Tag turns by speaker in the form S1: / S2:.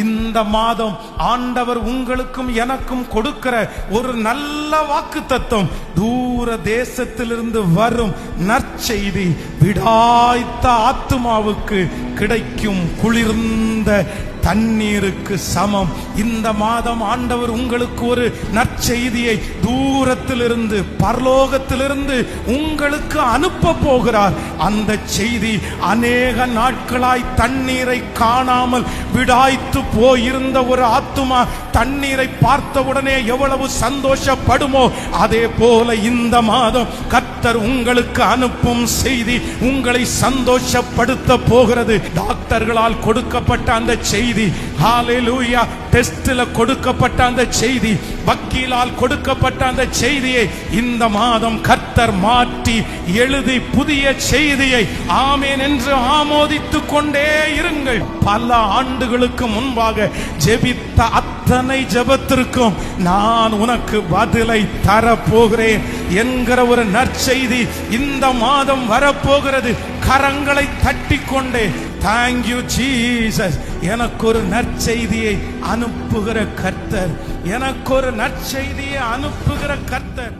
S1: இந்த மாதம் ஆண்டவர் உங்களுக்கும் எனக்கும் கொடுக்கிற ஒரு நல்ல வாக்குத்தத்தம், தூர தேசத்திலிருந்து வரும் நற்செய்தி விடாய்த்த ஆத்துமாவுக்கு கிடைக்கும் குளிர்ந்த தண்ணீருக்கு சமம். இந்த மாதம் ஆண்டவர் உங்களுக்கு ஒரு நற்செய்தியை தூரத்திலிருந்து, பரலோகத்திலிருந்து உங்களுக்கு அனுப்ப போகிறார். அந்த செய்தி அநேக நாட்களாய் தண்ணீரை காணாமல் விடாய்த்து போயிருந்த ஒரு ஆத்துமா தண்ணீரை பார்த்தவுடனே எவ்வளவு சந்தோஷப்படுமோ, அதே போல இந்த மாதம் கர்த்தர் உங்களுக்கு அனுப்பும் செய்தி உங்களை சந்தோஷப்படுத்த போகிறது. டாக்டர்களால் கொடுக்கப்பட்ட அந்த செய்தி, ஹalleluya, டெஸ்ட்ல கொடுக்கப்பட்ட அந்த செய்தி, வக்கீலால் கொடுக்கப்பட்ட அந்த செய்தியை இந்த மாதம் கர்த்தர் மாற்றி எழுதி புதிய செய்தியை ஆமென் என்று ஆமோதித்துக் கொண்டே இருங்கள். பல ஆண்டுகளுக்கு முன்பாக ஜெபித்த அத்தனை ஜெபத்திற்கும் நான் உனக்கு பதிலை தரப்போகிறேன் என்கிற ஒரு நற்செய்தி இந்த மாதம் வரப்போகிறது. கரங்களை தட்டிக்கொண்டே தேங்க் யூ ஜீசஸ், எனக்கு ஒரு நற்செய்தியை அனுப்புகிற கர்த்தர், எனக்கு ஒரு நற்செய்தியை அனுப்புகிற கர்த்தர்.